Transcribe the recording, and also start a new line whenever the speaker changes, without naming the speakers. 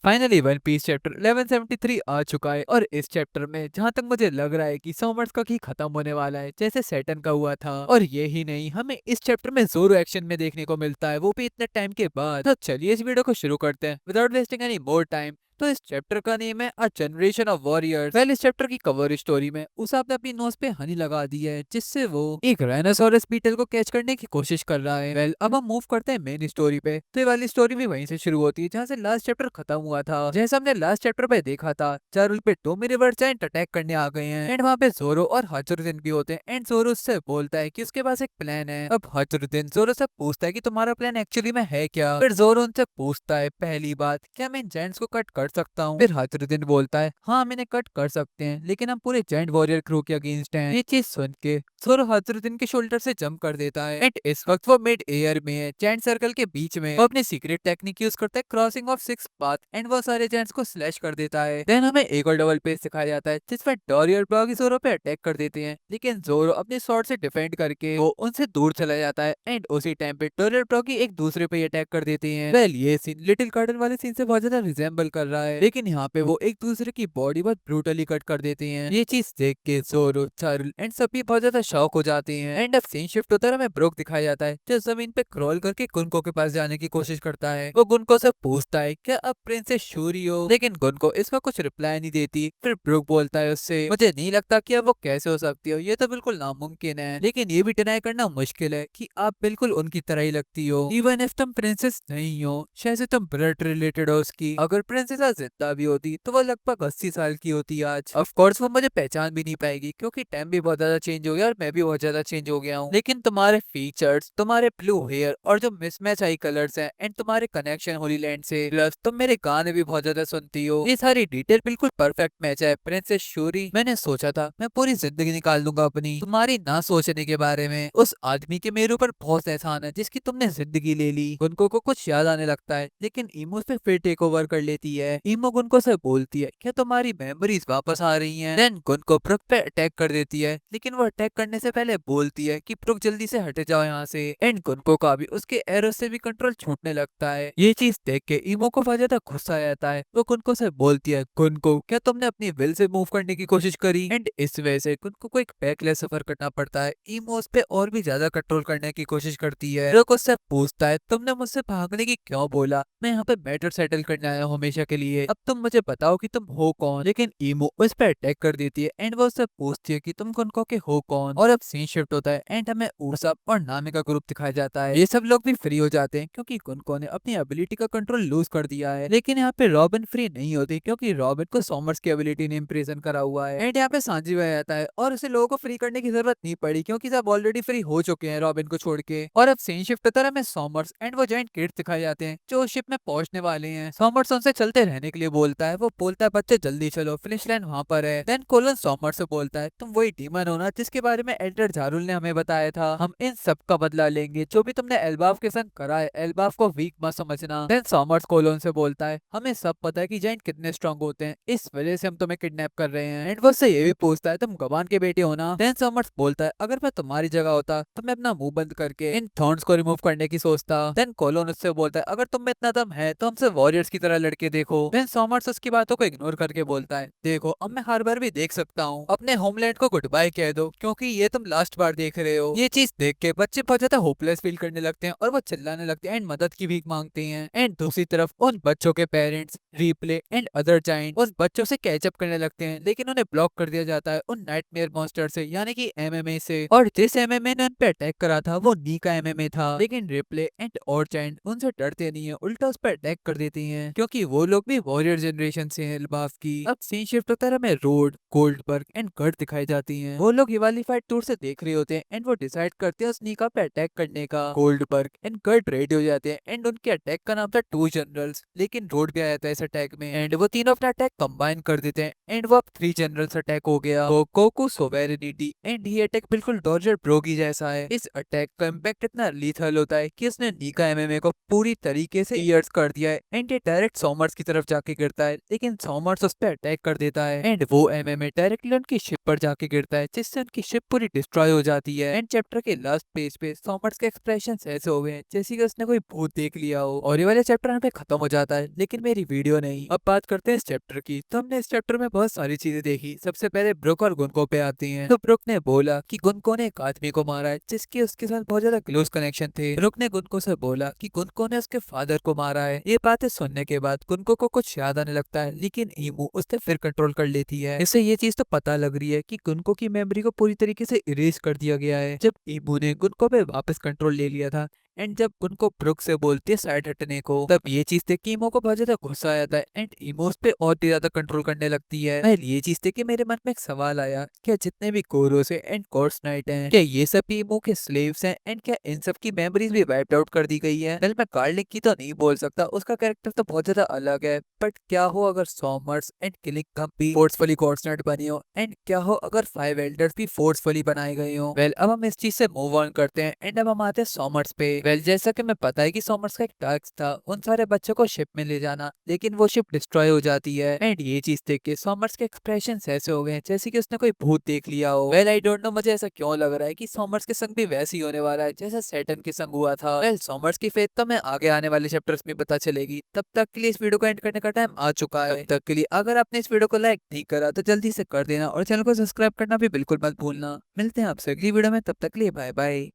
Finally one piece chapter 1173 आ चुका है और इस चैप्टर में जहां तक मुझे लग रहा है कि समर्स का की खत्म होने वाला है जैसे सैटर्न का हुआ था। और ये ही नहीं, हमें इस चैप्टर में जोरो एक्शन में देखने को मिलता है, वो भी इतने टाइम के बाद। तो चलिए इस वीडियो को शुरू करते हैं without wasting any more time. तो इस चैप्टर का नेम है a generation of warriors. Well, इस चैप्टर की कवर स्टोरी में उसाप ने अपनी नोज पे हनी लगा दी है जिससे वो एक राइनोसोरस बीटल को कैच करने की कोशिश कर रहा है। वेल, अब हम मूव करते हैं मेन स्टोरी पे। तो ये वाली स्टोरी भी वहीं से शुरू होती है जहाँ से लास्ट चैप्टर खत्म हुआ था। जैसा हमने लास्ट चैप्टर पे देखा था, चारुल पे टोमी रिवर जायंट अटैक करने आ गए हैं एंड वहाँ पे जोरो और हाचुरुदिन भी होते हैं। एंड जोरो उससे बोलता है कि उसके पास एक प्लान है। अब हाचुरुदिन जोरो से पूछता है कि तुम्हारा प्लान एक्चुअली में है क्या। फिर जोरो उनसे पूछता है, पहली बात, क्या मैं इन जायंट्स को कट कर सकता हूँ। फिर हाचुरुदिन बोलता है, हाँ हम इन्हें कट कर सकते हैं, लेकिन हम पूरे जायंट वॉरियर क्रू के अगेंस्ट हैं। ये चीज सुन के जोरो हाचुरुदिन के शोल्डर से जंप कर देता है एंड इस वक्त वो मिड एयर में है, जायंट सर्कल के बीच में। वो अपनी सीक्रेट टेक्निक यूज करता है, crossing of six path, and वो सारे जायंट्स को स्लैश कर देता है। देन हमें एक और डबल पेज सिखाया जाता है जिसमें डोरी और ब्रॉगी जोरो पे अटैक कर देते हैं, लेकिन जोरो अपने स्वॉर्ड से डिफेंड करके वो उनसे दूर चला जाता है एंड उसी टाइम पे डोरी और ब्रॉगी एक दूसरे पे अटैक कर देते हैं। वेल, ये सीन लिटिल गार्डन वाले सीन से बहुत ज्यादा रिजेंबल कर रहा है, लेकिन यहाँ पे वो एक दूसरे की बॉडी बहुत ब्रूटली कट कर देते हैं। ये चीज देख के जोरो, चारुल एंड सभी बहुत ज्यादा शॉक हो जाते हैं। एंड अब सीन शिफ्ट होता है, हमें ब्रोक दिखाया जाता है जो जमीन पे क्रॉल करके गुनको के पास जाने की कोशिश करता है। वो गुनको से पूछता है, क्या अब प्रिंसेस शूरी हो, लेकिन गुनको इसका कुछ रिप्लाई नहीं देती। फिर ब्रोक बोलता है उससे, मुझे नहीं लगता कि अब वो कैसे हो सकती हो, ये तो बिल्कुल नामुमकिन है, लेकिन ये भी डिनाई करना मुश्किल है कि आप बिल्कुल उनकी तरह ही लगती हो, इवन इफ तुम प्रिंसेस नहीं हो। शायद से तुम ब्लड रिलेटेड हो उसकी। अगर प्रिंसेस जिंदा भी होती तो वो लगभग 80 साल की होती आज। ऑफ कोर्स वो मुझे पहचान भी नहीं पाएगी क्योंकि टाइम भी बहुत ज्यादा चेंज हो गया और मैं भी बहुत ज्यादा चेंज हो गया हूँ, लेकिन तुम्हारे फीचर्स, तुम्हारे ब्लू हेयर और जो मिसमैच आई कलर्स हैं एंड तुम्हारे कनेक्शन होली लैंड से, प्लस तुम मेरे गाने भी बहुत ज्यादा सुनती हो, ये सारी डिटेल बिल्कुल परफेक्ट मैच है प्रिंसेस शूरी। मैंने सोचा था मैं पूरी जिंदगी निकाल दूंगा अपनी तुम्हारी ना सोचने के बारे में। उस आदमी के मेरे ऊपर बहुत एहसान है जिसकी तुमने जिंदगी ले ली। गुनको को कुछ याद आने लगता है, लेकिन ईमो उस पे फिर टेक ओवर कर लेती है। ईमो गुनको से बोलती है, क्या तुम्हारी मेमोरीज वापस आ रही हैं? देन गुनको ब्रुक पे अटैक कर देती है, लेकिन वो अटैक करने से पहले बोलती है कि ब्रुक जल्दी से हट जाओ यहाँ से। एंड गुनको का भी उसके एरो से भी कंट्रोल छूटने लगता है। ये चीज देख के ईमो को बहुत ज्यादा गुस्सा आ जाता है। वो गुनको से बोलती है, गुनको क्या तुमने अपनी विल से मूव करने की कोशिश करी? एंड इस वजह से गुनको को एक बैकलैश सफर करना पड़ता है। ईमो उस पे और भी ज्यादा कंट्रोल करने की कोशिश करती है। ब्रुक उससे पूछता है, तुमने मुझसे भागने की क्यों बोला? मैं यहाँ पे मैटर सेटल करने आया हूँ हमेशा के लिए, अब तुम मुझे बताओ कि तुम हो कौन। लेकिन ईमो उस पर अटैक कर देती है एंड वो उससे पूछती है कि तुम गुनको के हो कौन। और अब सीन शिफ्ट होता है एंड हमें उरसप और नामी का ग्रुप दिखाया जाता है। ये सब लोग भी फ्री हो जाते हैं क्योंकि गुनको ने अपनी एबिलिटी का कंट्रोल लूज कर दिया है। लेकिन यहाँ पे रॉबिन फ्री नहीं होती क्योंकि रॉबिन को सॉमर्स की एबिलिटी ने इम्प्रेजन करा हुआ है। एंड यहाँ पे सांजी भी आ जाता है और उसे लोगों को फ्री करने की जरूरत नहीं पड़ी क्योंकि सब ऑलरेडी फ्री हो चुके हैं रॉबिन को छोड़ के। और अब सीन शिफ्ट होता है, हमें सॉमर्स एंड वो जायंट किड्स दिखाए जाते हैं जो शिप में पहुंचने वाले हैं। सॉमर्स उनसे चलते रहने के लिए बोलता है। वो बोलता है, बच्चे जल्दी चलो, फिनिश लाइन वहां पर है। देन कोलन सॉमर्स से बोलता है, तुम वही डीमन हो ना जिसके बारे में एल्डर जारुल ने हमें बताया था, हम इन सब का बदला लेंगे जो भी तुमने एल्बाफ के संग करा है। एल्बाफ को वीक मत समझना। देन सॉमर्स कोलन से बोलता है, हमें सब पता है कि जायंट कितने स्ट्रांग होते हैं, इस वजह से हम तुम्हें किडनैप कर रहे हैं। एंड वो उससे ये भी पूछता है, तुम गवान के बेटे हो ना? देन सॉमर्स बोलता है, अगर मैं तुम्हारी जगह होता तो मैं अपना मुंह बंद करके इन थॉर्न्स को रिमूव करने की सोचता। देन कोलोन उससे बोलता है, अगर तुम में इतना दम है तो हमसे वॉरियर्स की तरह लड़के देखो। देन सॉमर्स उसकी बातों को इग्नोर करके बोलता है, देखो अब मैं हर बार भी देख सकता हूँ, अपने होमलैंड को गुड बाय कह दो क्योंकि ये तुम लास्ट बार देख रहे हो। ये चीज देख के बच्चे बहुत ज्यादा होपलेस फील करने लगते हैं और वो चिल्लाने लगते हैं एंड मदद की भीख मांगते हैं। एंड दूसरी तरफ उन बच्चों के parents, replay and other giant उन बच्चों से कैचअप करने लगते हैं, लेकिन उन्हें ब्लॉक कर दिया जाता है उन नाइटमेयर मॉन्स्टर से, यानी कि एमएमए से। और जिस एमएमए ने उन पे अटैक करा था वो नी का एमएमए था, लेकिन रिप्ले एंड और जायंट उनसे डरते नहीं है, उल्टा उस पर अटैक कर देते हैं क्योंकि वो लोग भी वॉरियर जनरेशन से हैं एल्बाफ की। अब सीन शिफ्ट होता है, हमें रोड, गोल्डबर्ग एंड गर्ट दिखाई जाती हैं। वो लोग ये वाली फाइट दूर से देख रहे होते हैं एंड वो डिसाइड करते हैं उस नीका पे अटैक करने का। गोल्डबर्ग एंड गर्ट रेडी हो जाते हैं एंड उनके अटैक का नाम था टू जनरल्स, लेकिन रोड भी आया था इस अटैक में एंड वो तीनों अपना अटैक कंबाइन कर देते हैं एंड वो अब थ्री जनरल्स अटैक हो गया, कोको, सोवेरेनिटी एंड ये अटैक बिल्कुल डॉजर ब्रोगी जैसा है। इस अटैक का इम्पैक्ट इतना लीथल होता है कि उसने नीका एमएमए को पूरी तरीके से ईयर्स कर दिया है एंड ये डायरेक्ट सॉमर्स की तरफ तरफ जाके गिरता है, लेकिन सॉमर्स उस पे अटैक कर देता है एंड वो एमएमए डायरेक्टली उनकी शिप पर जाके गिरता है, जिससे उनकी शिप पूरी डिस्ट्रॉय हो जाती है। एंड चैप्टर के लास्ट पेज पे सॉमर्स के एक्सप्रेशन ऐसे हो गए हैं जैसे कि उसने कोई भूत देख लिया हो, और ये वाला चैप्टर यहाँ पे खत्म हो जाता है। लेकिन मेरी वीडियो नहीं, अब बात करते हैं इस चैप्टर की। तो हमने इस चैप्टर में बहुत सारी चीजें देखी। सबसे पहले ब्रुक और गुनको पे आती हैं। तो ब्रुक ने बोला कि गुनको ने एक आदमी को मारा है जिसके उसके साथ बहुत ज्यादा क्लोज कनेक्शन थे। ब्रुक ने गुनको से बोला कि गुनको ने उसके फादर को मारा है। ये बातें सुनने के बाद गुनको को कुछ याद आने लगता है, लेकिन ईमू उससे फिर कंट्रोल कर लेती है। इससे ये चीज तो पता लग रही है कि गुनको की मेमोरी को पूरी तरीके से इरेज कर दिया गया है जब ईमू ने गुनको पे वापस कंट्रोल ले लिया था। एंड जब उनको ब्रुक से बोलती है साइड हटने को, तब ये चीज देख के इमो को बहुत ज्यादा गुस्सा आ जाता है एंड इमो उस पे और भी ज्यादा कंट्रोल करने लगती है। पहले ये चीज देख के मेरे मन में एक सवाल आया, क्या जितने भी कोरोस है एंड कोर्स नाइट हैं, क्या ये सब इमो के स्लेव्स हैं एंड क्या इन सब की मेमोरीज भी वाइप्ड आउट कर दी गई है? वेल मैं कार्लिक की तो नहीं बोल सकता, उसका कैरेक्टर तो बहुत ज्यादा अलग है, बट क्या हो अगर सॉमर्स एंड किलिंग कम भी फोर्सफुली कोर्स नाइट बनी हो, एंड क्या हो अगर 5 एल्डर्स भी फोर्सफुली बनाए गए हो? वेल अब हम इस चीज से मूव ऑन करते हैं एंड अब हम आते हैं सॉमर्स पे। वेल जैसा कि मैं पता है कि सॉमर्स का एक टास्क था उन सारे बच्चों को शिप में ले जाना, लेकिन वो शिप डिस्ट्रॉय हो जाती है। एंड ये चीज देख के सॉमर्स के एक्सप्रेशन ऐसे हो गए हैं जैसे कि उसने कोई भूत देख लिया हो। वेल आई डोंट नो, मुझे ऐसा क्यों लग रहा है कि सॉमर्स के संग भी वैसे ही होने वाला है जैसा सैटर्न के संग हुआ था। वेल सॉमर्स की फेथ तो मैं आगे आने वाले चैप्टर्स में पता चलेगी। तब तक के लिए इस वीडियो को एंड करने का टाइम आ चुका है। तब तक के लिए अगर आपने इस वीडियो को लाइक नहीं करा तो जल्दी से कर देना और चैनल को सब्सक्राइब करना भी बिल्कुल मत भूलना। मिलते हैं आपसे अगली वीडियो में, तब तक के लिए बाय बाय।